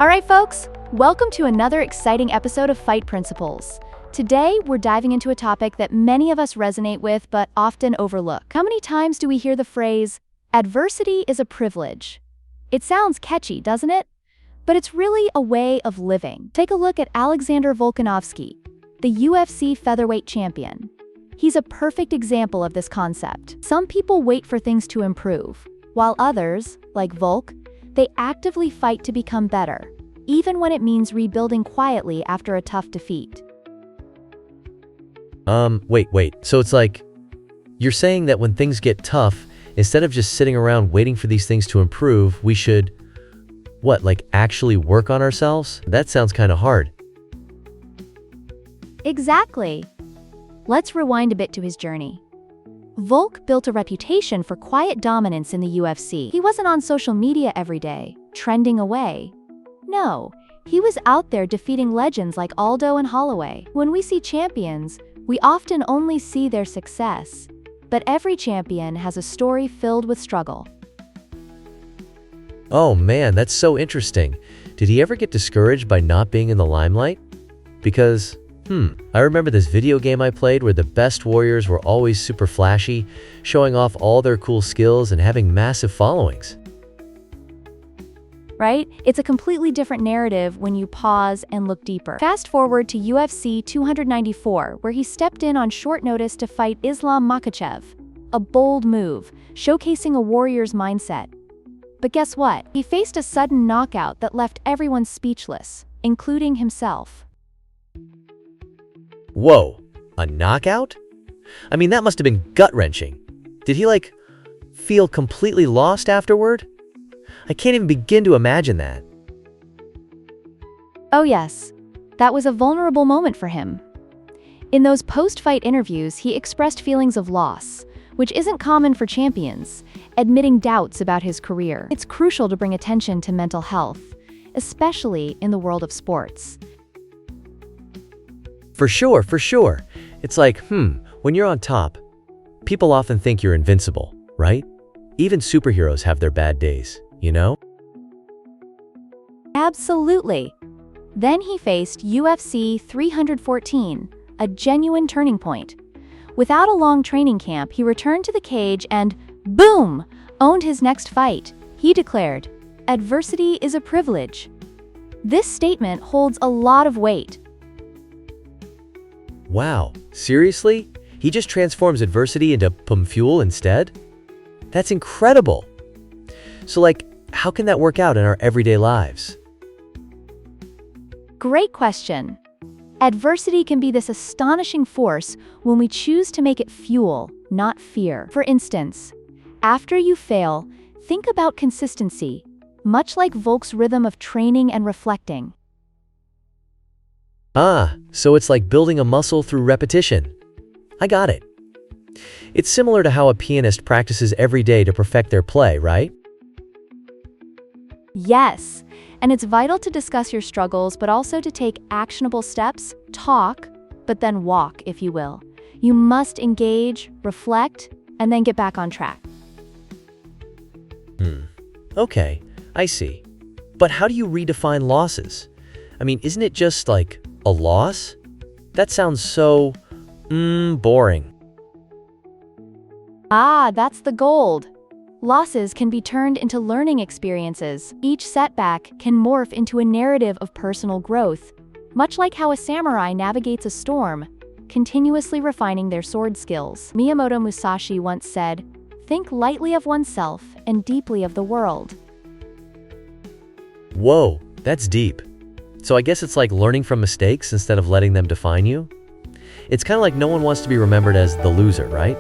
All right, folks, welcome to another exciting episode of Fight Principles. Today, we're diving into a topic that many of us resonate with but often overlook. How many times do we hear the phrase, adversity is a privilege? It sounds catchy, doesn't it? But it's really a way of living. Take a look at Alexander Volkanovski, the UFC featherweight champion. He's a perfect example of this concept. Some people wait for things to improve, while others, like Volk, they actively fight to become better, even when it means rebuilding quietly after a tough defeat. Wait. So it's like, you're saying that when things get tough, instead of just sitting around waiting for these things to improve, we should, actually work on ourselves? That sounds kind of hard. Exactly. Let's rewind a bit to his journey. Volk built a reputation for quiet dominance in the UFC. He wasn't on social media every day, trending away. No, he was out there defeating legends like Aldo and Holloway. When we see champions, we often only see their success. But every champion has a story filled with struggle. Oh man, that's so interesting. Did he ever get discouraged by not being in the limelight? Because, I remember this video game I played where the best warriors were always super flashy, showing off all their cool skills and having massive followings. Right? It's a completely different narrative when you pause and look deeper. Fast forward to UFC 294, where he stepped in on short notice to fight Islam Makhachev. A bold move, showcasing a warrior's mindset. But guess what? He faced a sudden knockout that left everyone speechless, including himself. Whoa, a knockout? I mean, that must have been gut-wrenching. Did he, feel completely lost afterward? I can't even begin to imagine that. Oh yes, that was a vulnerable moment for him. In those post-fight interviews, he expressed feelings of loss, which isn't common for champions, admitting doubts about his career. It's crucial to bring attention to mental health, especially in the world of sports. For sure. It's like, when you're on top, people often think you're invincible, right? Even superheroes have their bad days, you know? Absolutely. Then he faced UFC 314, a genuine turning point. Without a long training camp, he returned to the cage and, boom, owned his next fight. He declared, "Adversity is a privilege." This statement holds a lot of weight. Wow, seriously? He just transforms adversity into fuel instead? That's incredible. So how can that work out in our everyday lives? Great question. Adversity can be this astonishing force when we choose to make it fuel, not fear. For instance, after you fail, think about consistency, much like Volk's rhythm of training and reflecting. So it's like building a muscle through repetition. I got it. It's similar to how a pianist practices every day to perfect their play, right? Yes, and it's vital to discuss your struggles, but also to take actionable steps, talk, but then walk, if you will. You must engage, reflect, and then get back on track. Okay, I see. But how do you redefine losses? I mean, isn't it just a loss? That sounds so, boring. That's the gold. Losses can be turned into learning experiences. Each setback can morph into a narrative of personal growth, much like how a samurai navigates a storm, continuously refining their sword skills. Miyamoto Musashi once said, "Think lightly of oneself and deeply of the world." Whoa, that's deep. So I guess it's like learning from mistakes instead of letting them define you? It's kind of like no one wants to be remembered as the loser, right?